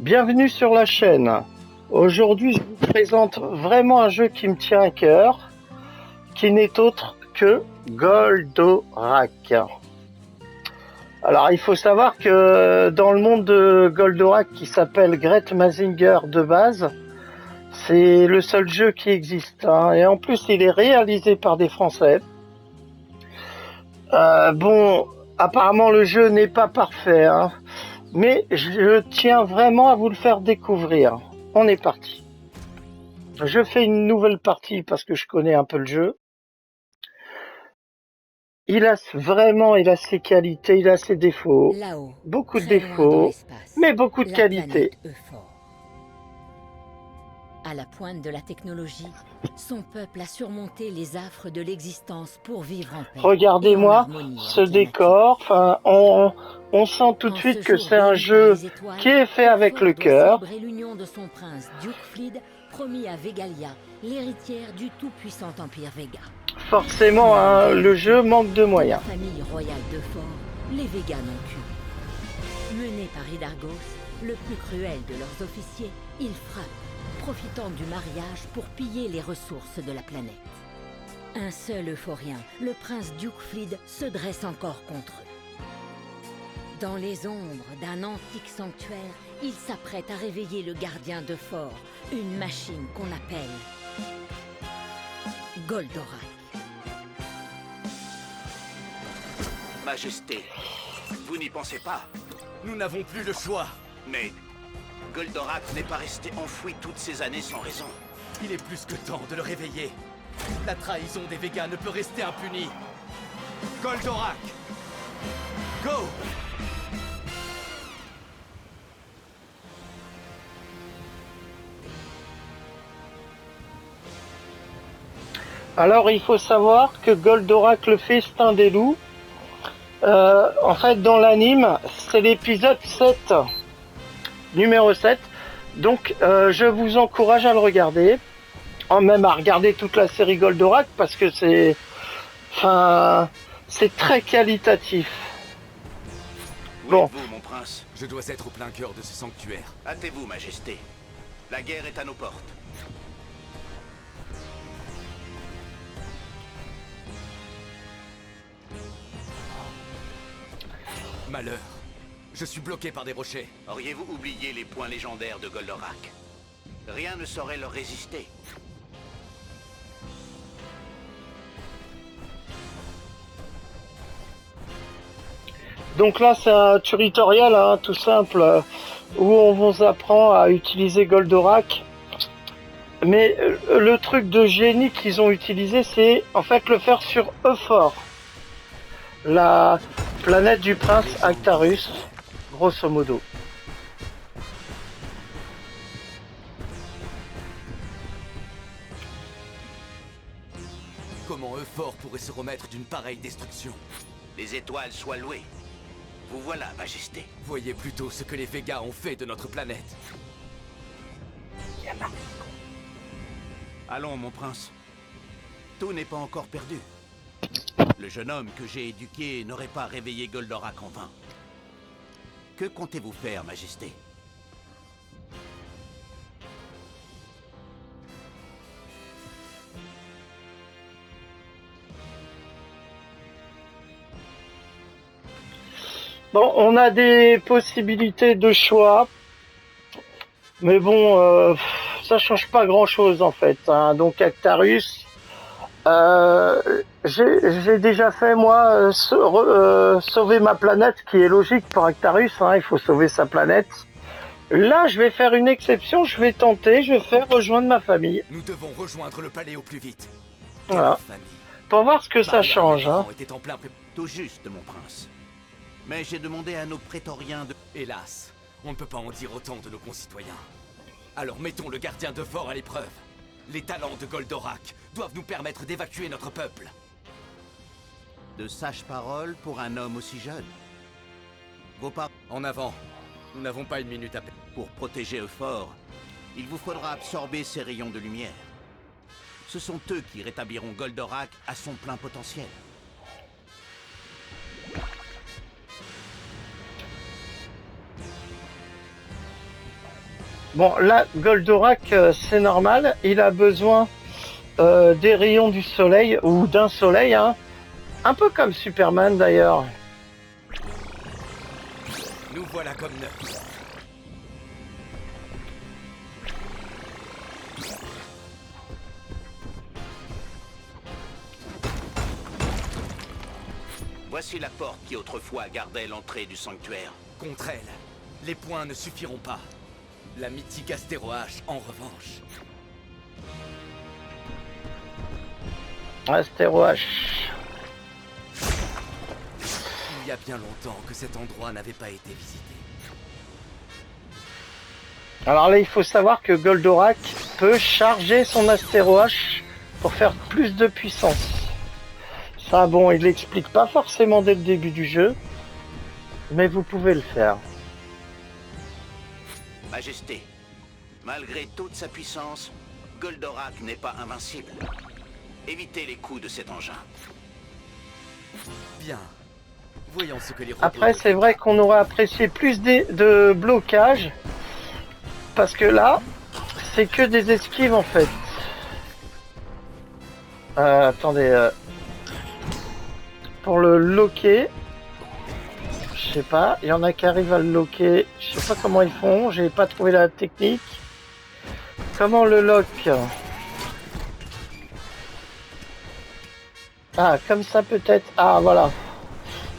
Bienvenue sur la chaîne. Aujourd'hui, je vous présente vraiment un jeu qui me tient à cœur, qui n'est autre que Goldorak. Alors, il faut savoir que dans le monde de Goldorak, qui s'appelle Great Mazinger de base, c'est le seul jeu qui existe. Et en plus, il est réalisé par des Français. Bon, apparemment, le jeu n'est pas parfait, mais je tiens vraiment à vous le faire découvrir. On est parti. Je fais une nouvelle partie parce que je connais un peu le jeu. Il a ses qualités, il a ses défauts. Là-haut, Beaucoup de très loin dans défauts, l'espace, mais beaucoup de la qualités. planète Euphor. À la pointe de la technologie, son peuple a surmonté les affres de l'existence pour vivre en paix et en Regardez-moi harmonie ce avec la nature. décor. On sent tout de En suite ce que jour c'est un béni par jeu les étoiles, qui est fait avec Euphor le doit cœur. célébrer l'union de son prince Dukeflid, promis à Vegalia, l'héritière du tout-puissant empire Vega. Forcément, Mais en le réalité, jeu manque de de la moyens. famille royale d'Euphor, les Végas n'ont qu'une. Menés par Hydargos, le plus cruel de leurs officiers, ils frappent, profitant du mariage pour piller les ressources de la planète. Un seul euphorien, le prince Dukeflid, se dresse encore contre eux. Dans les ombres d'un antique sanctuaire, il s'apprête à réveiller le gardien d'Euphor, une machine qu'on appelle Goldorak. Majesté, vous n'y pensez pas, Nous n'avons plus le choix. mais Goldorak n'est pas resté enfoui toutes ces années sans raison. Il est plus que temps de le réveiller. La trahison des Végas ne peut rester impunie. Goldorak! Go! Alors, il faut savoir que Goldorak, le festin des loups, en fait, dans l'anime, c'est l'épisode 7, numéro 7. Donc, je vous encourage à le regarder, même à regarder toute la série Goldorak, parce que c'est très qualitatif. Où Bon. êtes-vous, mon prince? Je dois être au plein cœur de ce sanctuaire. Hâtez-vous, Majesté. La guerre est à nos portes. Malheur. Je suis bloqué par des rochers. Auriez-vous oublié les points légendaires de Goldorak? Rien ne saurait leur résister. Donc là, c'est un tutoriel, tout simple, où on vous apprend à utiliser Goldorak. Mais le truc de génie qu'ils ont utilisé, c'est en fait le faire sur Euphor, la planète du prince Actarus, grosso modo. Comment Euphor pourrait se remettre d'une pareille destruction? Les étoiles soient louées. Vous voilà, Majesté. Voyez plutôt ce que les Végas ont fait de notre planète. Allons, mon prince. Tout n'est pas encore perdu. Le jeune homme que j'ai éduqué n'aurait pas réveillé Goldorak en vain. Que comptez-vous faire, Majesté? Bon, on a des possibilités de choix, mais bon, ça change pas grand-chose en fait. Donc Actarus, j'ai déjà fait moi sauver ma planète, qui est logique pour Actarus. Il faut sauver sa planète. Là, je vais faire une exception. Je vais tenter. Je vais faire rejoindre ma famille. Nous devons rejoindre le palais au plus vite. Voilà. Quelle famille. Pour voir ce que ça Maria et change. mes parents étaient en plein Tout juste, mon prince. Mais j'ai demandé à nos prétoriens de... Hélas, on ne peut pas en dire autant de nos concitoyens. Alors mettons le gardien d'Euphor à l'épreuve. Les talents de Goldorak doivent nous permettre d'évacuer notre peuple. De sages paroles pour un homme aussi jeune. Vos parents... En avant. Nous n'avons pas une minute à perdre. Pour protéger Euphor, il vous faudra absorber ces rayons de lumière. Ce sont eux qui rétabliront Goldorak à son plein potentiel. Bon, là, Goldorak, c'est normal. Il a besoin des rayons du soleil ou d'un soleil, hein. Un peu comme Superman d'ailleurs. Nous voilà comme neufs. Voici la porte qui autrefois gardait l'entrée du sanctuaire. Contre elle, les points ne suffiront pas. La mythique Astéroach, en revanche. Astéroach. Il y a bien longtemps que cet endroit n'avait pas été visité. Alors là, il faut savoir que Goldorak peut charger son Astéroach pour faire plus de puissance. Ça, bon, il l'explique pas forcément dès le début du jeu, mais vous pouvez le faire. Majesté, malgré toute sa puissance, Goldorak n'est pas invincible. Évitez les coups de cet engin. Bien. Voyons ce que les robots... Après, c'est vrai qu'on aurait apprécié plus de blocage, parce que là, c'est que des esquives en fait. Attendez, pour le loquer, je sais pas, il y en a qui arrivent à le loquer, je sais pas comment ils font, j'ai pas trouvé la technique. Comment le lock? Ah, comme ça peut-être. Ah, voilà.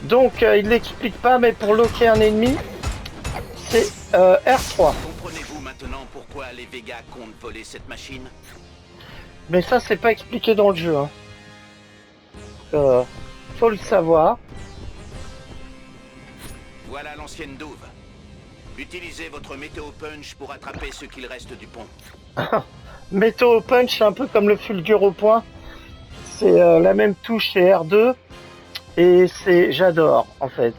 Donc, il l'explique pas, mais pour loquer un ennemi, c'est R3. Comprenez-vous maintenant pourquoi les Végas comptent voler cette machine? Mais ça, c'est pas expliqué dans le jeu. Hein. Faut le savoir. Voilà l'ancienne douve. Utilisez votre météo punch pour attraper ce qu'il reste du pont. Météo punch, c'est un peu comme le fulgure au point. C'est la même touche, c'est R2. Et c'est... J'adore, en fait.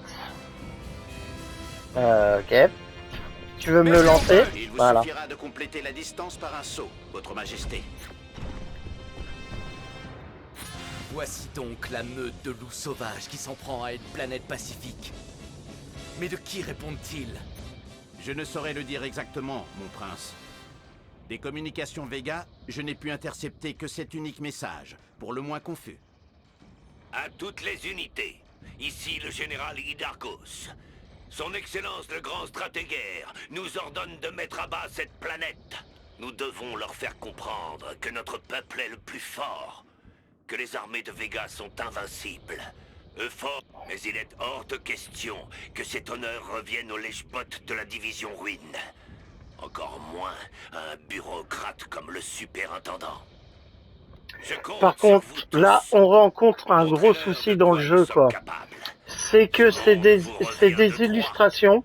Ok. Tu veux me le lancer? Il vous Voilà. suffira de compléter la distance par un saut, votre majesté. Voici donc la meute de loups sauvages qui s'en prend à une planète pacifique. Mais de qui répondent-ils? Je ne saurais le dire exactement, mon prince. Des communications Vega, je n'ai pu intercepter que cet unique message, pour le moins confus. À toutes les unités, ici le général Hydargos. Son Excellence le Grand Stratégaire nous ordonne de mettre à bas cette planète. Nous devons leur faire comprendre que notre peuple est le plus fort, que les armées de Vega sont invincibles. Fort, mais il est hors de question que cet honneur revienne aux lèche-bottes de la division Ruine. Encore moins à un bureaucrate comme le superintendant. Par contre, là, on rencontre un gros souci dans le jeu, quoi. C'est que c'est des illustrations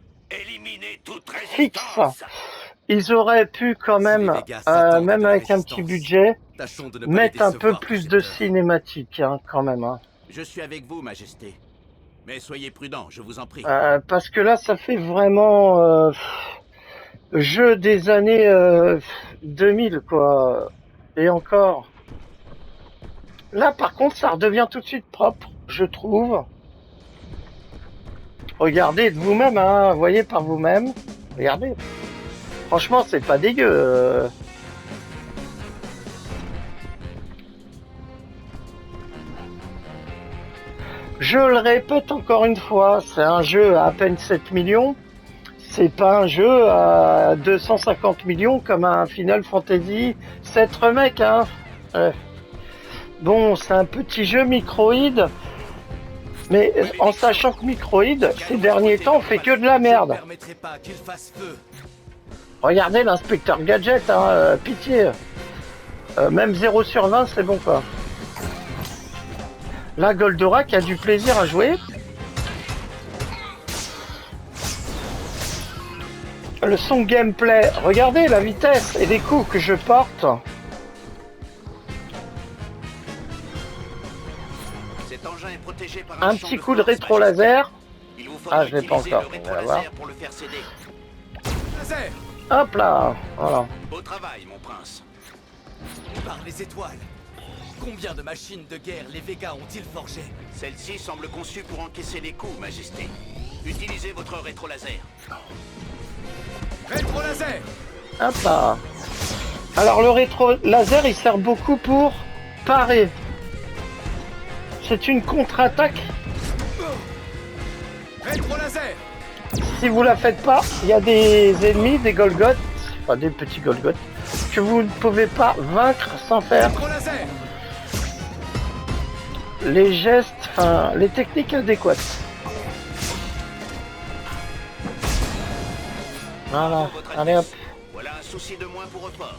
fixes. Ils auraient pu quand même, même avec un petit budget, mettre un peu plus de cinématique, hein, quand même. Hein. Je suis avec vous, Majesté. Mais soyez prudent, je vous en prie. Parce que là, ça fait vraiment jeu des années 2000, quoi. Et encore. Là, par contre, ça redevient tout de suite propre, je trouve. Regardez de vous-même, hein, voyez par vous-même. Regardez. Franchement, c'est pas dégueu. Je le répète encore une fois, c'est un jeu à peine 7 millions. C'est pas un jeu à 250 millions comme un Final Fantasy 7 remake, hein. Bon, c'est un petit jeu Microïd, mais en sachant que Microïd, ces derniers temps, fait que de la merde. Regardez l'inspecteur Gadget, hein, pitié. Même 0 sur 20, c'est bon, quoi. Là, Goldorak a du plaisir à jouer. Le son gameplay, regardez la vitesse et les coups que je porte. Cet engin est protégé par Un petit coup de rétro laser. Ah, je l'ai pas encore. On va voir. Pour le faire céder. Laser. Hop là, voilà. Beau travail, mon prince. Par les étoiles. Combien de machines de guerre les Végas ont-ils forgées? Celle-ci semble conçue pour encaisser les coups, Majesté. Utilisez votre rétro-laser. Rétro-laser. Hop là. Alors le rétro laser il sert beaucoup pour parer. C'est une contre-attaque. Rétro laser. Si vous la faites pas, il y a des ennemis, des Golgoths, enfin des petits Golgoths, que vous ne pouvez pas vaincre sans faire Rétro laser. les gestes, enfin les techniques adéquates. Voilà, Votre allez hop. Altesse, voilà un souci de moins pour Report.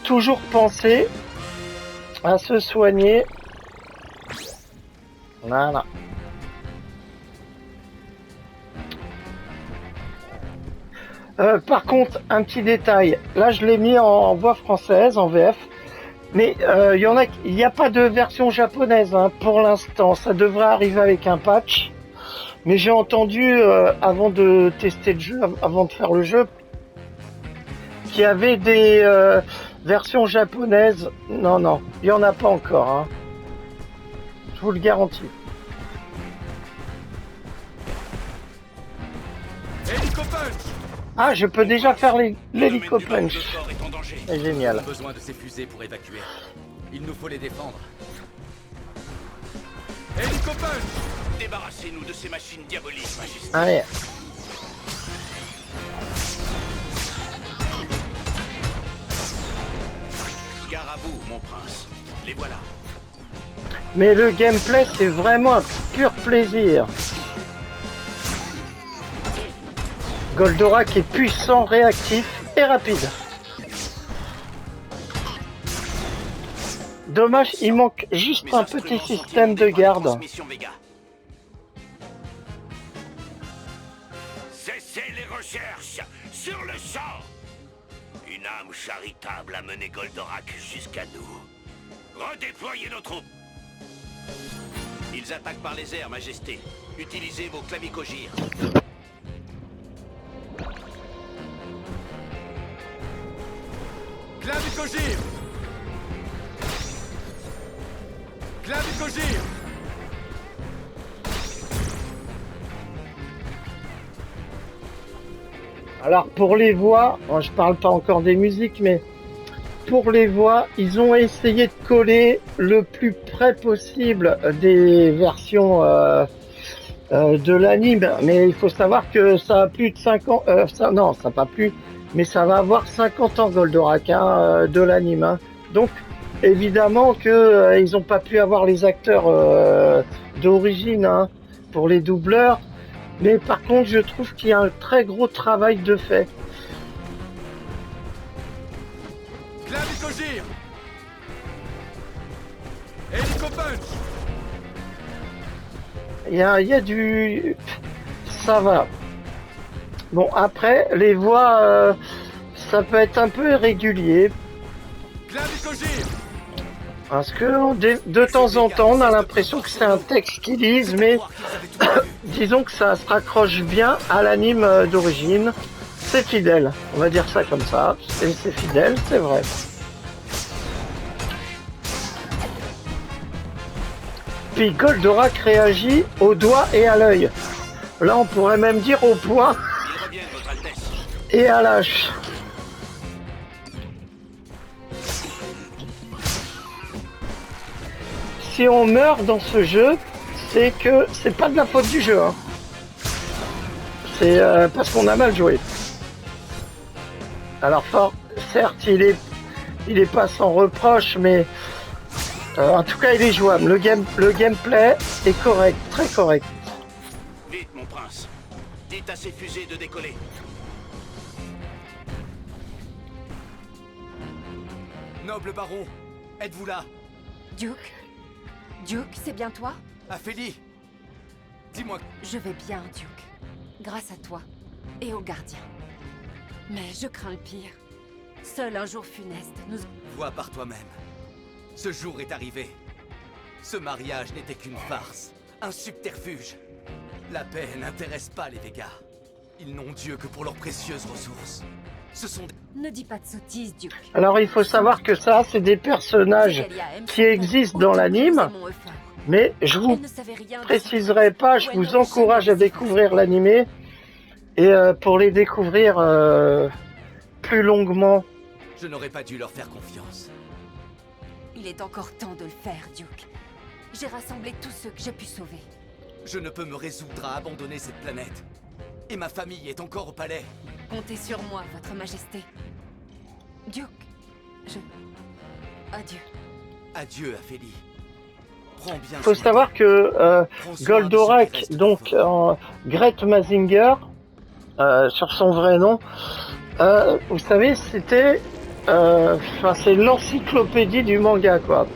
Toujours penser à se soigner. Voilà. Par contre, un petit détail. Là, je l'ai mis en voix française, en VF. Mais il n'y a pas de version japonaise hein, pour l'instant. Ça devrait arriver avec un patch. Mais j'ai entendu, avant de tester le jeu, avant de faire le jeu, qu'il y avait des versions japonaises. Non, non, il n'y en a pas encore. Hein. Je vous le garantis. Hélico-punch. Ah, je peux déjà faire Le l'hélico-punch. domaine du fort est en danger. C'est On génial. a besoin de ces fusées pour évacuer. Il nous faut les défendre. Hélico-punch. Débarrassez-nous de ces machines diaboliques, Majesté. Allez. Gare à vous, mon prince. Les voilà. Mais le gameplay, c'est vraiment un pur plaisir. Goldorak est puissant, réactif et rapide. Dommage, il manque juste Mes un instruments petit sont système de inondés par la garde. transmission Vega. Cessez les recherches sur le champ. Une âme charitable a mené Goldorak jusqu'à nous. Redéployez nos troupes. Ils attaquent par les airs, Majesté. Utilisez vos clavicogires. Clavicogire. Clavicogire. Alors pour les voix, bon, je parle pas encore des musiques, mais pour les voix, ils ont essayé de coller le plus près possible des versions de l'anime. Mais il faut savoir que ça a plus de 5 ans, non, ça n'a pas plus, mais ça va avoir 50 ans Goldorak hein, de l'anime. Hein. Donc évidemment que ils n'ont pas pu avoir les acteurs d'origine hein, pour les doubleurs. Mais par contre, je trouve qu'il y a un très gros travail de fait. Clavicogire. Hélico-punch. Il y a du... Ça va. Bon, après, les voix, ça peut être un peu irrégulier. Clavicogire. Parce que de temps en temps, on a l'impression que c'est un texte qu'ils lisent, mais disons que ça se raccroche bien à l'anime d'origine. C'est fidèle, on va dire ça comme ça. C'est fidèle, c'est vrai. Puis Goldorak réagit au doigt et à l'œil. Là, on pourrait même dire au poing Ils reviennent, Votre Altesse. et à l'âge. Si on meurt dans ce jeu, c'est que c'est pas de la faute du jeu. Hein. C'est parce qu'on a mal joué. Alors fort, certes, il est pas sans reproche, mais en tout cas, il est jouable. Le gameplay est correct, très correct. Vite, mon prince. Dites à ces fusées de décoller. Noble baron, êtes-vous là? Duke? Duke, c'est bien toi? Aphélie, dis-moi. Je vais bien, Duke. Grâce à toi. Et aux gardiens. Mais je crains le pire. Seul un jour funeste nous... Vois par toi-même. Ce jour est arrivé. Ce mariage n'était qu'une farce. Un subterfuge. La paix n'intéresse pas les Végas. Ils n'ont Dieu que pour leurs précieuses ressources. Ce sont des... Ne dis pas de sottises, Duke. Alors il faut savoir que ça, c'est des personnages qui existent dans l'anime, mais je vous préciserai pas, je vous encourage à découvrir l'animé Et pour les découvrir plus longuement. Je n'aurais pas dû leur faire confiance. Il est encore temps de le faire, Duke. J'ai rassemblé tous ceux que j'ai pu sauver. Je ne peux me résoudre à abandonner cette planète. Et ma famille est encore au palais. Comptez sur moi, votre majesté. Duke, Adieu. Adieu, Aphélie. Prends bien Faut soin savoir d'eux. que Prends soin de ceux qui Goldorak, restent donc enfants. Gret Mazinger, sur son vrai nom, vous savez, c'était, c'est l'encyclopédie du manga, quoi.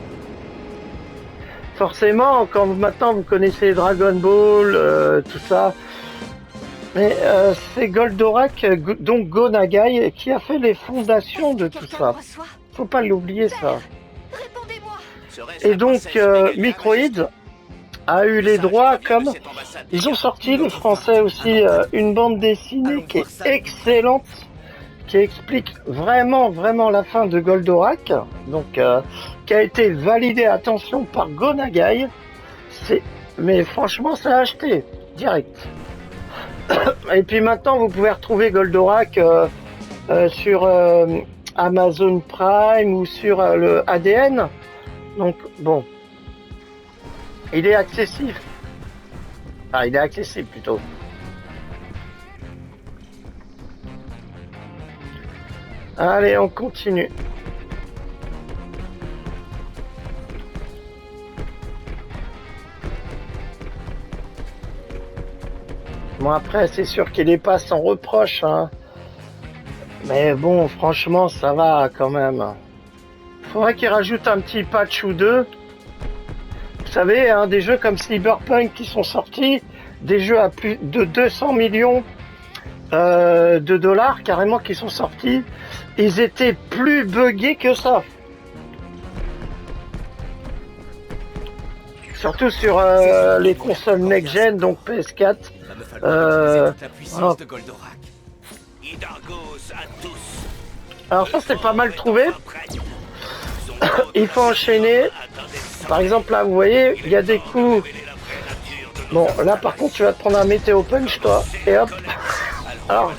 Forcément, quand maintenant vous connaissez Dragon Ball, tout ça, mais c'est Goldorak, donc Go Nagai, qui a fait les fondations de tout ça. Faut pas l'oublier, ça. Répondez-moi. Serait-ce Et la donc, princesse Megaga, Microïd a eu les Sache droits combien de comme... cette ambassade Ils ont Vega. sorti, les Français aussi, une bande dessinée qui est excellente, qui explique vraiment, vraiment la fin de Goldorak, donc qui a été validée, attention, par Go Nagai. Mais franchement, ça a acheté, direct. Et puis maintenant, vous pouvez retrouver Goldorak sur Amazon Prime ou sur le ADN. Donc, bon. Il est accessible. Ah, il est accessible plutôt. Allez, on continue. Bon, après, c'est sûr qu'il est pas sans reproche, hein. Mais bon, franchement, ça va quand même. Faudrait qu'il rajoute un petit patch ou deux. Vous savez, hein, des jeux comme Cyberpunk qui sont sortis, des jeux à plus de 200 millions de dollars carrément qui sont sortis, ils étaient plus buggés que ça. Surtout sur les consoles next-gen, donc PS4. Il va me falloir utiliser toute la puissance voilà. de Goldorak. Hydargos à tous. Alors ça, c'est pas mal trouvé. Il faut enchaîner. Par exemple, là, vous voyez, il y a des coups. Bon, là, par contre, tu vas te prendre un météo punch, toi. Et hop. Alors.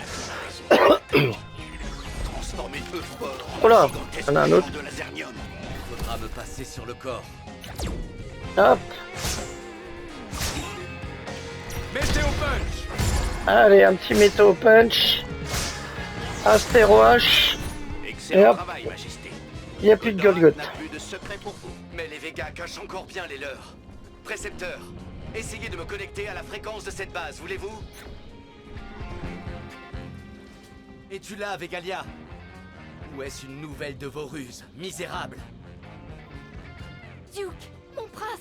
Transformer peu fort. Oh là, il y en a un autre. De Lasernium. Il faudra me passer sur le corps. Hop. Météo punch. Allez, un petit météo punch. Astéro H. Et Excellent hop. travail, Majesté. Il n'y a plus de Goldorak Golgoth. n'a plus de secret pour vous. Mais les Végas cachent encore bien les leurs. Précepteur, essayez de me connecter à la fréquence de cette base, voulez-vous? Es-tu là, Végalia? Ou est-ce une nouvelle de vos ruses, misérable? Duke, mon prince,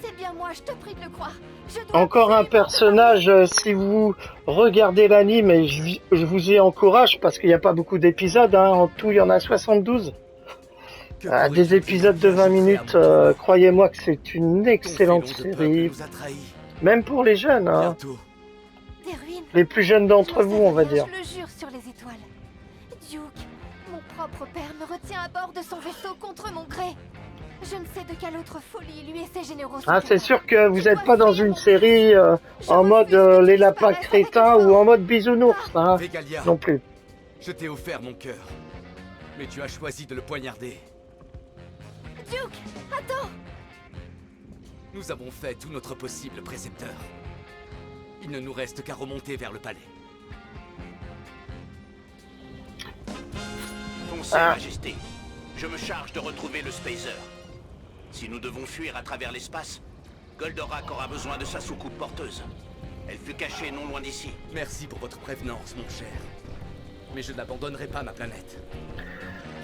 c'est bien moi, je te prie de le croire. Je dois Encore un personnage, si vous regardez l'anime, et je vous y encourage parce qu'il n'y a pas beaucoup d'épisodes, hein, en tout il y en a 72. Que Des pourrais-tu épisodes de bien 20 ajouter à minutes, mon croyez-moi que c'est une excellente Ton félon de série, peuple nous a trahis. même pour les jeunes, hein, Bientôt. des ruines. les plus jeunes d'entre vous, on va dire. Je le jure sur les étoiles. Duke, mon propre père me retient à bord de son vaisseau contre mon gré. Je ne sais de quelle autre folie lui et ses généraux sont Ah, c'est capables. sûr que vous Je n'êtes dois pas dans fuir une mon série péché. Je en mode refuse que tu les lapins disparaisses avec crétins le ou fort. en mode bisounours, hein, Végalia, non plus. je t'ai offert mon cœur. Mais tu as choisi de le poignarder. Duke, attends. Nous avons fait tout notre possible, précepteur. Il ne nous reste qu'à remonter vers le palais. Foncez, Ah. Majesté. Je me charge de retrouver le Spacer. Si nous devons fuir à travers l'espace, Goldorak aura besoin de sa soucoupe porteuse. Elle fut cachée non loin d'ici. Merci pour votre prévenance, mon cher. Mais je n'abandonnerai pas ma planète.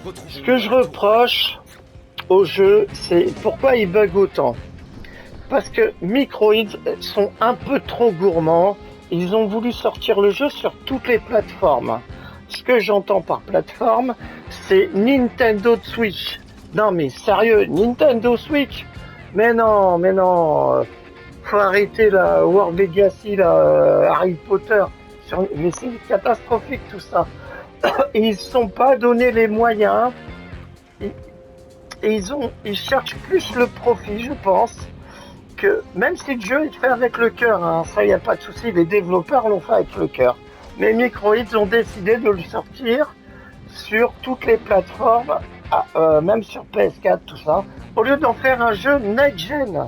Retrouvons-nous Ce que je à la tour. reproche au jeu, c'est pourquoi il bug autant. Parce que Microids sont un peu trop gourmands. Ils ont voulu sortir le jeu sur toutes les plateformes. Ce que j'entends par plateforme, c'est Nintendo Switch. Non mais sérieux, Nintendo Switch? Mais non, faut arrêter la War Legacy, Harry Potter. Mais c'est catastrophique tout ça. Et ils se sont pas donné les moyens. Et ils cherchent plus le profit, je pense, que même si le jeu est fait avec le cœur, hein, ça y a pas de souci, les développeurs l'ont fait avec le cœur. mais Microids ont décidé de le sortir sur toutes les plateformes, même sur PS4, tout ça, au lieu d'en faire un jeu next-gen.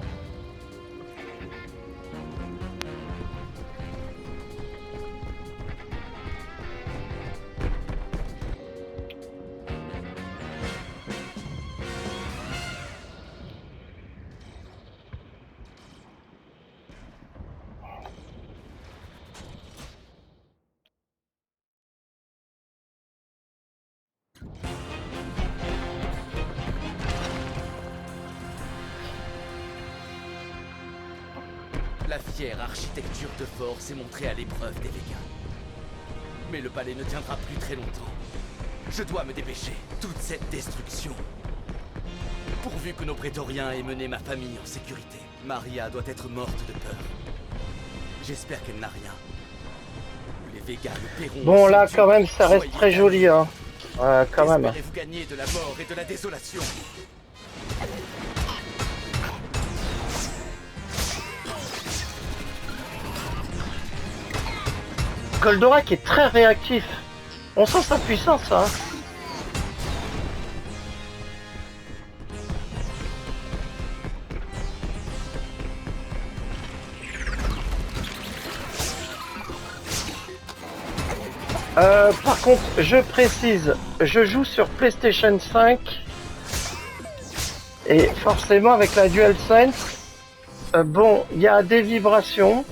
La fière architecture de Fort s'est montrée à l'épreuve des Végas. Mais le palais ne tiendra plus très longtemps. Je dois me dépêcher. Toute cette destruction. Pourvu que nos prétoriens aient mené ma famille en sécurité. Maria doit être morte de peur. J'espère qu'elle n'a rien. Les Végas le paieront. Bon, là, quand même, ça reste très joli, hein. Quand même. Espérez-vous gagner de la mort et de la désolation? Goldorak est très réactif. On sent sa puissance, hein. Par contre, je précise, je joue sur PlayStation 5 et forcément avec la DualSense, bon, il y a des vibrations,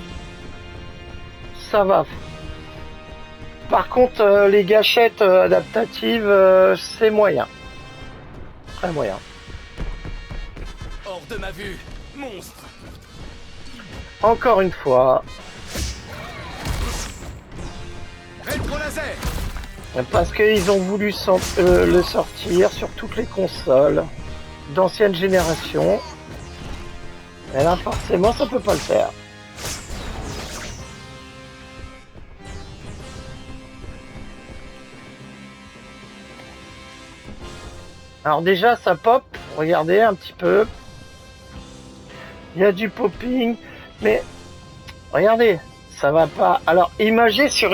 ça va. Par contre, les gâchettes adaptatives, c'est moyen. Très moyen. Hors de ma vue, monstre! Encore une fois. Rétro laser! Parce qu'ils ont voulu le sortir sur toutes les consoles d'ancienne génération. Et là, forcément, ça peut pas le faire. Alors déjà, ça pop. Regardez un petit peu. Il y a du popping. Mais regardez, ça va pas. Alors imaginez sur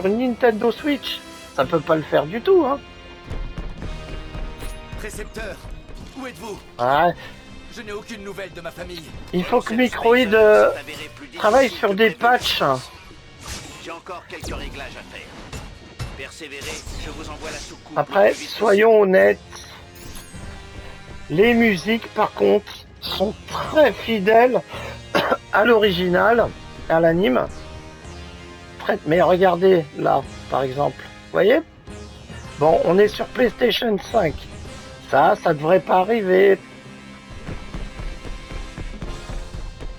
une Nintendo Switch. Ça peut pas le faire du tout, hein. Précepteur, où êtes-vous? Ouais. Je n'ai aucune nouvelle de ma famille. Il faut que Microids travaille sur des patchs. J'ai encore quelques réglages à faire. Persévérez, je vous envoie la soucoupe. Après, soyons honnêtes. Les musiques, par contre, sont très fidèles à l'original, à l'anime. Mais regardez, là, par exemple. Vous voyez? Bon, on est sur PlayStation 5. Ça devrait pas arriver.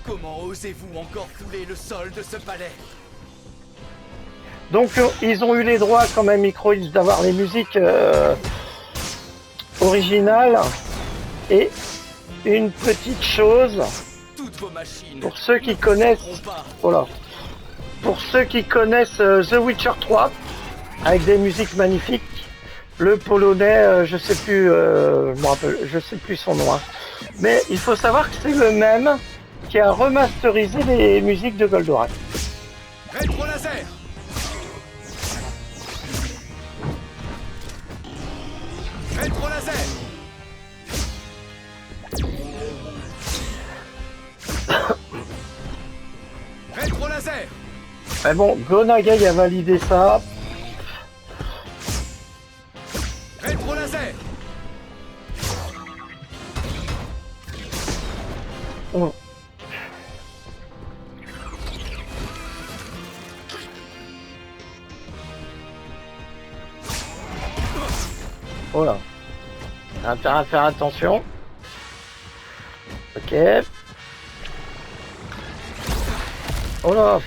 Comment osez-vous encore fouler le sol de ce palais? Donc, ils ont eu les droits, quand même, Microids, d'avoir les musiques originales. Et une petite chose, Toutes vos machines. pour ceux qui connaissent, voilà, pour ceux qui connaissent The Witcher 3, avec des musiques magnifiques, le polonais, je sais plus, je sais plus son nom, hein. Mais il faut savoir que c'est le même qui a remasterisé les musiques de Goldorak. Rétro laser! Rétro laser! Rétro laser! Mais bon, Gonagai a validé ça. Rétro laser! Oh. Voilà. On a intérêt à faire attention. Ok. Oh là.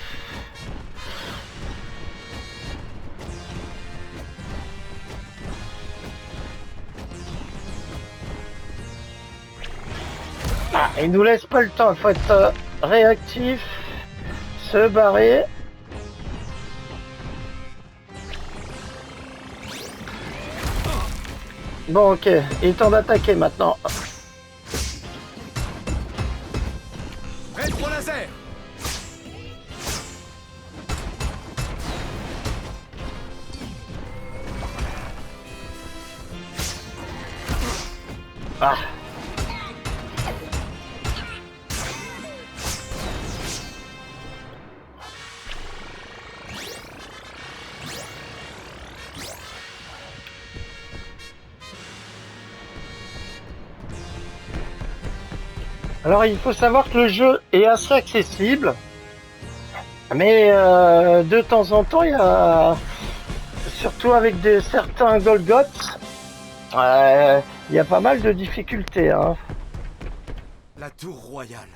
Ah, il nous laisse pas le temps, il faut être réactif, se barrer. Bon, ok, il est temps d'attaquer maintenant. Rétro laser! Ah. Alors il faut savoir que le jeu est assez accessible, mais de temps en temps il y a, surtout avec certains Golgoths, il y a pas mal de difficultés. Hein. La tour royale.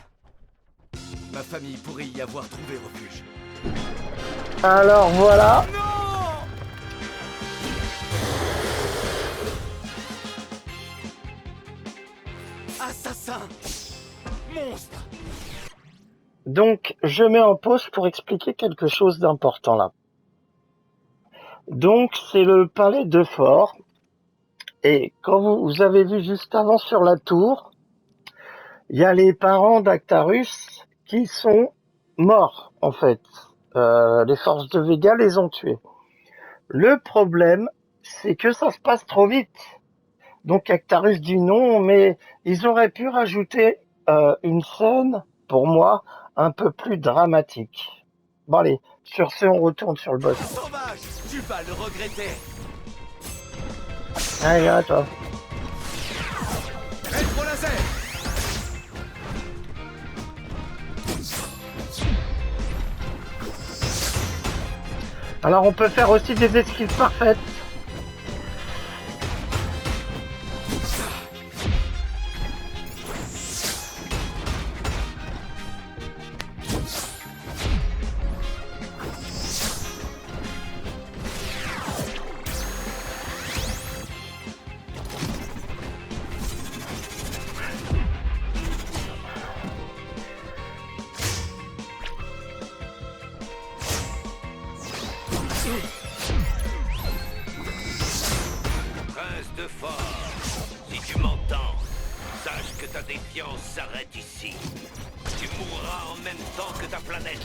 Ma famille pourrait y avoir trouvé refuge. Alors voilà. Non! Assassin! Monstre! Donc je mets en pause pour expliquer quelque chose d'important là. Donc c'est le palais de Fort. Et quand vous avez vu juste avant sur la tour, il y a les parents d'Actarus qui sont morts en fait. Les forces de Vega les ont tués. Le problème, c'est que ça se passe trop vite. Donc Actarus dit non, mais ils auraient pu rajouter une scène, pour moi, un peu plus dramatique. Bon allez, sur ce, on retourne sur le boss. Sauvage! Tu vas le regretter! Allez, à toi. Rétro laser! Alors on peut faire aussi des esquives parfaites. Prince de Fort, si tu m'entends, sache que ta défiance s'arrête ici. Tu mourras en même temps que ta planète,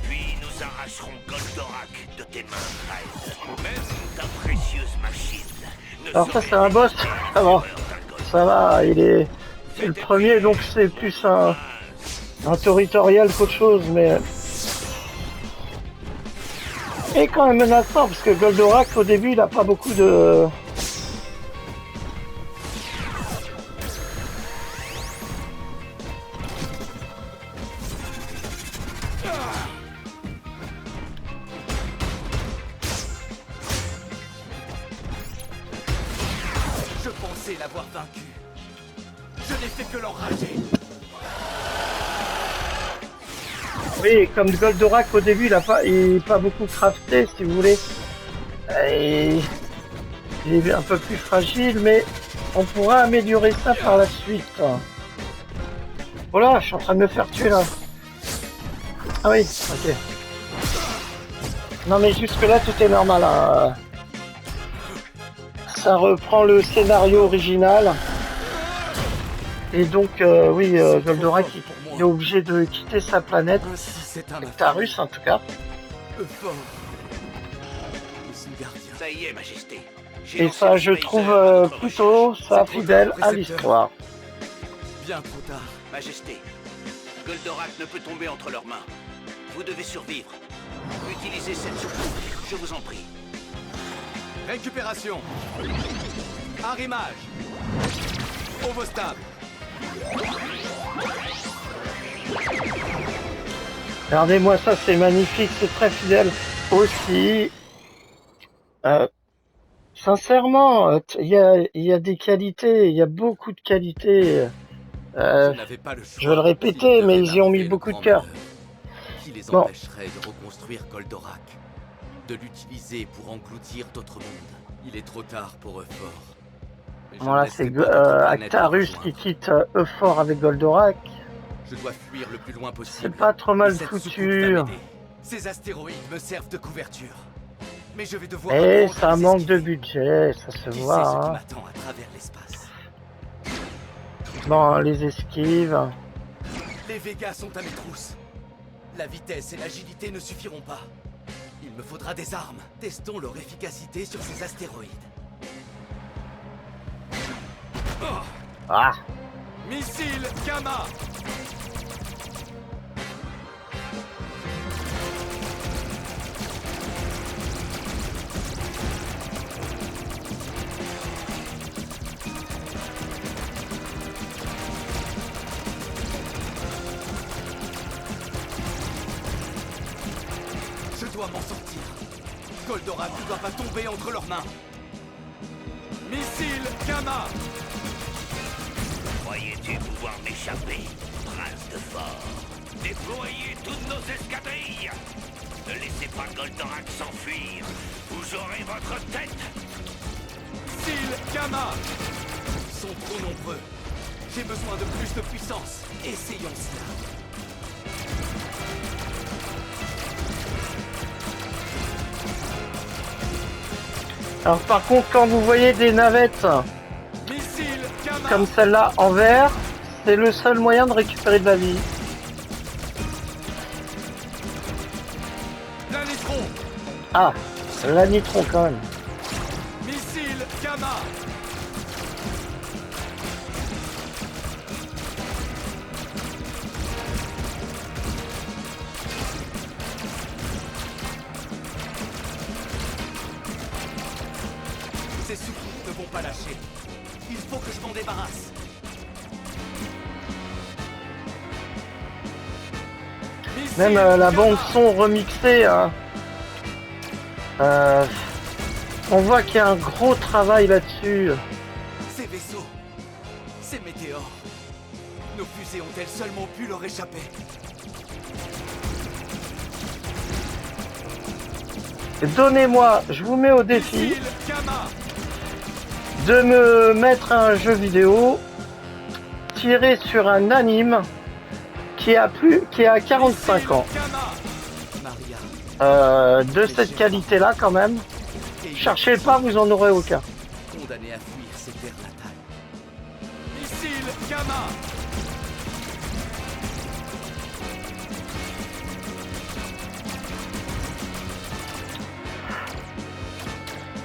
puis nous arracherons Goldorak de tes mains, Red. Même ta précieuse machine ne Alors ça saurait c'est un boss. résister à Ah bon, la terreur d'Argos. ça va, c'est le premier, donc c'est plus un territorial qu'autre chose, mais et quand même menaçant parce que Goldorak au début il a pas beaucoup de. Je pensais l'avoir vaincu. Je n'ai fait que l'enrager. Oui, comme Goldorak au début il est pas beaucoup crafté si vous voulez. Et il est un peu plus fragile, mais on pourra améliorer ça par la suite. Voilà, je suis en train de me faire tuer là. Ah oui, ok. Non mais jusque là tout est normal. Hein. Ça reprend le scénario original. Et donc oui, Goldorak il est obligé de quitter sa planète. Ainsi, c'est un Actarus en tout cas. Fort. Et son gardien. Ça y est, Majesté. J'ai Et lancé ça le je Spacer trouve à votre plutôt recherche. ça fidèle à l'histoire. Bien trop tard. Majesté, Goldorak ne peut tomber entre leurs mains. Vous devez survivre. Utilisez cette soucoupe, je vous en prie. Récupération. Arrimage. Ovostable. Regardez-moi ça, c'est magnifique, c'est très fidèle aussi. Sincèrement, il y a des qualités, il y a beaucoup de qualités. Je n'avais pas le choix. je vais le répéter, mais ils y ont mis beaucoup de cœur. Qui les Bon. empêcherait de reconstruire Goldorak, de l'utiliser pour engloutir d'autres mondes. Il est trop tard pour Euphor. Mais je Voilà, ne laisserai c'est pas d'autres planètes Actarus me qui rejoindre. quitte Euphor avec Goldorak. Je dois fuir le plus loin possible. C'est pas trop mal Et cette soucoupe foutu. va m'aider. Ces astéroïdes me servent de couverture. Mais je vais devoir Et apprendre ça à les manque de esquiver. budget, ça se Qui sait voit. ce qui Hein. m'attend à travers l'espace. Bon, les esquives. Les Végas sont à mes trousses. La vitesse et l'agilité ne suffiront pas. Il me faudra des armes. Testons leur efficacité sur ces astéroïdes. Oh, Ah, Missile Gamma. Je dois m'en sortir. Goldorak ne doit pas tomber entre leurs mains. Missile Gamma. Croyais-tu pouvoir m'échapper, prince de fort? Déployez toutes nos escadrilles. Ne laissez pas Goldorak s'enfuir, ou j'aurai votre tête. Missile Gamma. Ils sont trop nombreux. J'ai besoin de plus de puissance. Essayons cela. alors par contre, quand vous voyez des navettes Missile Gamma. comme celle-là en vert, c'est le seul moyen de récupérer de la vie. Lanitron. Ah, la nitron quand même. Missile Gamma. Ces souffles ne vont pas lâcher. Il faut que je m'en débarrasse. Missile Même la Gamma. bande son remixée, hein. On voit qu'il y a un gros travail là-dessus. Ces vaisseaux, ces météores, nos fusées ont-elles seulement pu leur échapper? Donnez-moi, je vous mets au défi Missile Gamma. de me mettre un jeu vidéo tiré sur un anime qui a 45 ans. Missile Gamma. Maria, De cette qualité-là quand même. Cherchez pas, vous en aurez aucun. condamné à fuir ses terres natales. Missile Gamma.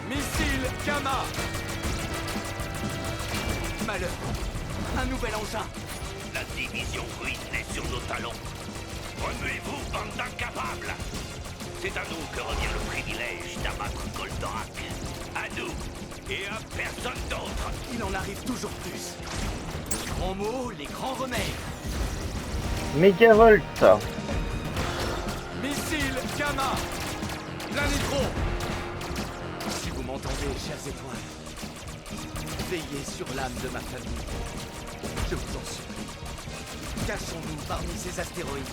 Missile Gamma. Malheur. Un nouvel engin. La division ruine est sur nos talons. Remuez-vous, bande d'incapables. C'est à nous que revient le privilège d'abattre Goldorak. À nous et à personne d'autre. Il en arrive toujours plus. Les grands mots, les grands remèdes. Mégavolt. Missile Gamma. Lanitron. Si vous m'entendez, chères étoiles, veillez sur l'âme de ma famille. Je vous en supplie. Cachons-nous parmi ces astéroïdes.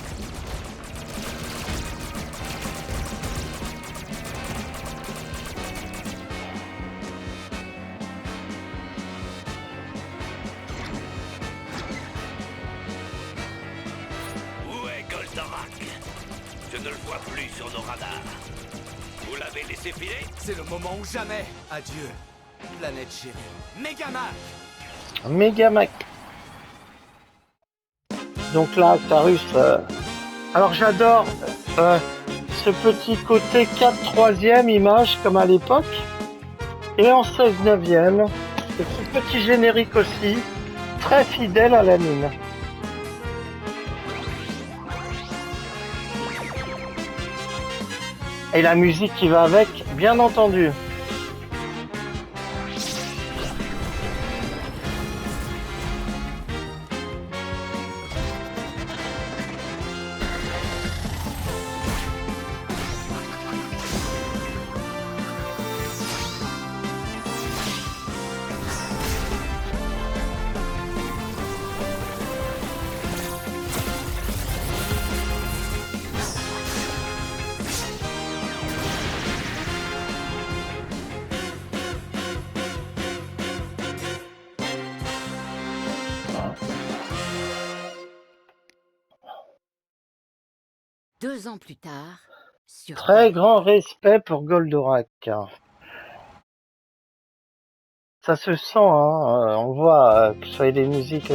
Où est Goldorak? Je ne le vois plus sur nos radars. Vous l'avez laissé filer? C'est le moment ou jamais. Adieu, planète chérie. Megamac. Megamac. Donc là, Octarus. Alors j'adore ce petit côté 4/3 image comme à l'époque. Et en 16/9. Et ce petit générique aussi. Très fidèle à l'anime. Et la musique qui va avec, bien entendu. Deux ans plus tard, sur Très Terre, grand respect pour Goldorak. Ça se sent, hein, on voit que ce soit des musiques.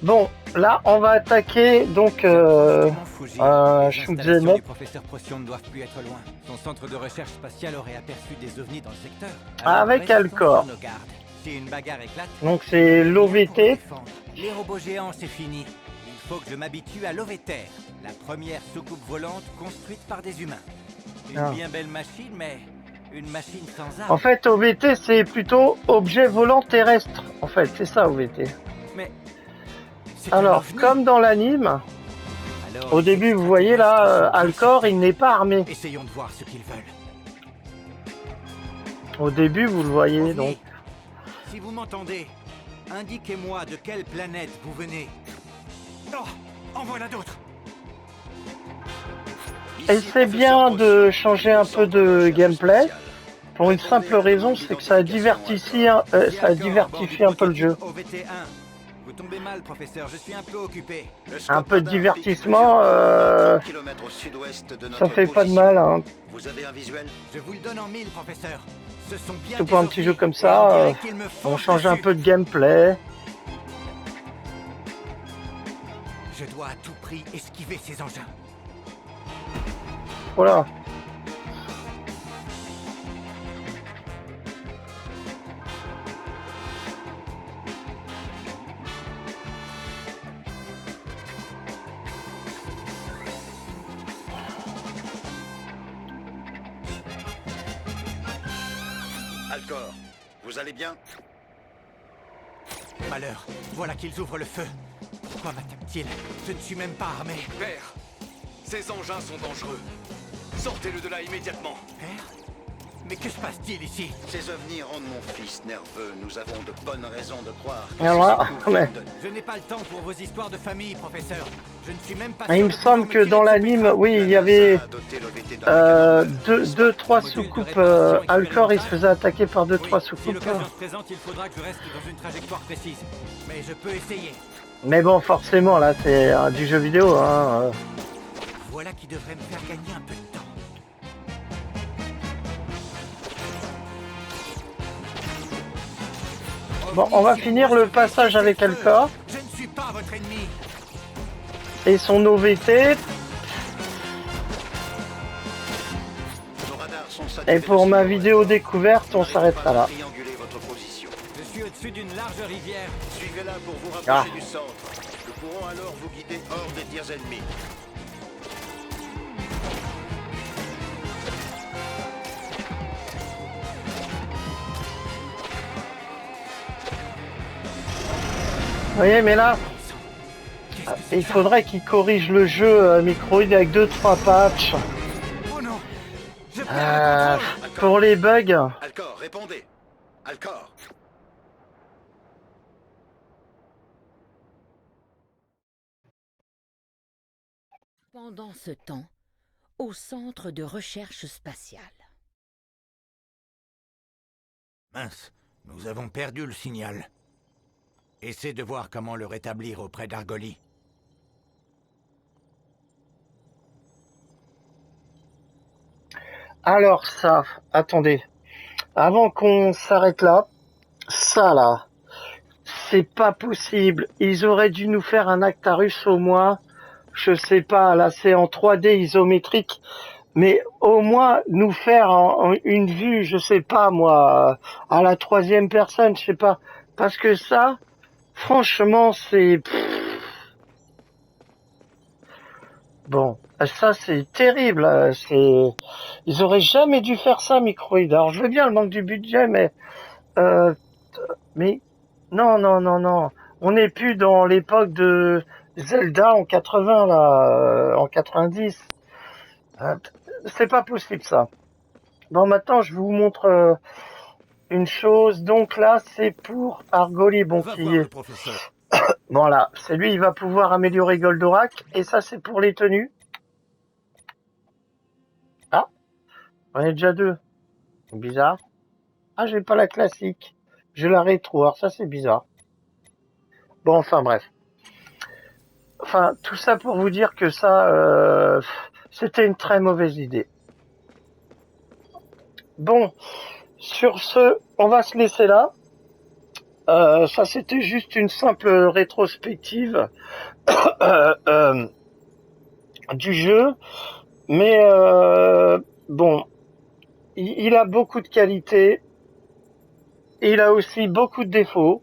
Bon, là, on va attaquer donc un shoot'em Les installations up. du professeur Procyon ne doivent plus être loin. Son centre de recherche spatiale aurait aperçu des ovnis dans le secteur. Avec restons Alcor. sur nos gardes. Si une bagarre éclate, Donc c'est pour l'OVT. défendre. Les robots géants, c'est fini. Il faut que je m'habitue à l'OVTER, la première soucoupe volante construite par des humains. Une Ah. bien belle machine, mais une machine sans âme. En fait, OVT, c'est plutôt objet volant terrestre. En fait, c'est ça, OVT. Mais c'est un Alors, ovni. comme dans l'anime, Alors, au les début, vous voyez là, Alcor, il n'est pas armé. Essayons de voir ce qu'ils veulent. Au début, vous le voyez, OVNI, donc. si vous m'entendez, indiquez-moi de quelle planète vous venez. Oh, en voilà d'autres. Et c'est bien de changer un peu de gameplay, pour une simple raison, c'est que ça diversifie un peu le jeu. OVT1. Vous tombez mal, professeur, je suis un peu occupé. Un peu de divertissement, ça fait pas de mal, hein. Vous avez un visuel? Je vous le donne en 1000, professeur. Ce sont bien Surtout pour un des petit ovnis, jeu comme et ça, on dirait qu'ils me on foncent change un dessus. peu de gameplay. Je dois à tout prix esquiver ces engins. Voilà. Alcor, vous allez bien? Malheur, voilà qu'ils ouvrent le feu. Pourquoi m'attaquent-ils? Je ne suis même pas armé. Père, ces engins sont dangereux. Sortez-le de là immédiatement. Père? Mais que se passe-t-il ici? Ces ovnis rendent mon fils nerveux. Nous avons de bonnes raisons de croire que Alors, ces mais- coups Je n'ai pas le temps pour vos histoires de famille, professeur. Je ne suis même pas Il sûr me de semble pouvoir que me dans tirer l'anime, dessus. oui, il y avait deux, trois soucoupes Alcor, il se faisait attaquer par deux, Oui, trois si soucoupes. l'occasion se présente, il faudra que je reste dans une trajectoire précise. Mais je peux essayer. Mais bon, forcément, là, c'est du jeu vidéo, hein. Voilà qui devrait me faire gagner un peu de temps. Bon, on va finir le passage avec Alcor Je ne suis pas votre ennemi. et son OVT. Nos radars sont Et saturés pour de ma signaux, vidéo Alcor. découverte, on N'arrivez s'arrêtera pas à là. trianguler votre position. Je suis au-dessus d'une large rivière. Suivez-la pour vous Ah. rapprocher du centre. Nous pourrons alors vous guider hors des tirs ennemis. Vous voyez, mais là, il faudrait qu'il corrige le jeu Microïd avec 2-3 patchs. Oh non, je perds le contrôle. Pour les bugs. Alcor, répondez. Alcor. Pendant ce temps, au centre de recherche spatiale. Mince, nous avons perdu le signal. Essaie de voir comment le rétablir auprès d'Argoli. Alors ça, attendez. Avant qu'on s'arrête là, ça là, c'est pas possible. Ils auraient dû nous faire un Actarus au moins. Je sais pas, là c'est en 3D isométrique. Mais au moins nous faire une vue, je sais pas moi, à la 3e personne, je sais pas. Parce que ça, franchement, c'est... Bon, ça c'est terrible. Ils auraient jamais dû faire ça, Microïd. Alors je veux bien le manque du budget, mais non, non, non, non. On n'est plus dans l'époque de Zelda en 80 là, en 90. C'est pas possible ça. Bon, maintenant je vous montre une chose. Donc là, c'est pour Argoli, bon Va qui voir est. le professeur. Voilà, c'est lui, il va pouvoir améliorer Goldorak. Et ça, c'est pour les tenues. Ah, on est déjà deux. C'est bizarre. Ah, j'ai pas la classique. J'ai la rétro, alors ça, c'est bizarre. Bon, enfin, bref. Enfin, tout ça pour vous dire que ça, c'était une très mauvaise idée. Bon, sur ce, on va se laisser là. Ça, c'était juste une simple rétrospective du jeu. Mais bon, il a beaucoup de qualités. il a aussi beaucoup de défauts.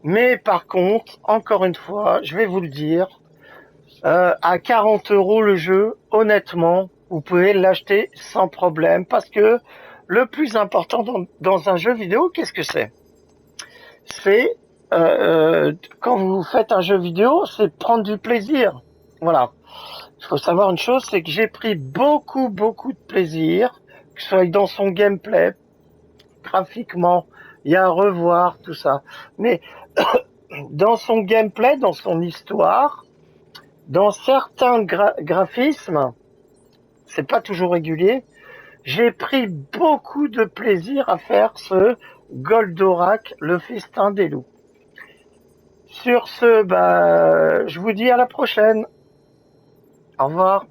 Mais par contre, encore une fois, je vais vous le dire, à 40 € le jeu, honnêtement, vous pouvez l'acheter sans problème. Parce que le plus important dans un jeu vidéo, qu'est-ce que c'est? C'est, quand vous faites un jeu vidéo, c'est prendre du plaisir. Voilà. Il faut savoir une chose, c'est que j'ai pris beaucoup de plaisir, que ce soit dans son gameplay, graphiquement, il y a à revoir, tout ça. Mais dans son gameplay, dans son histoire, dans certains graphismes, c'est pas toujours régulier, j'ai pris beaucoup de plaisir à faire ce Goldorak, le festin des loups. Sur ce, je vous dis à la prochaine. Au revoir.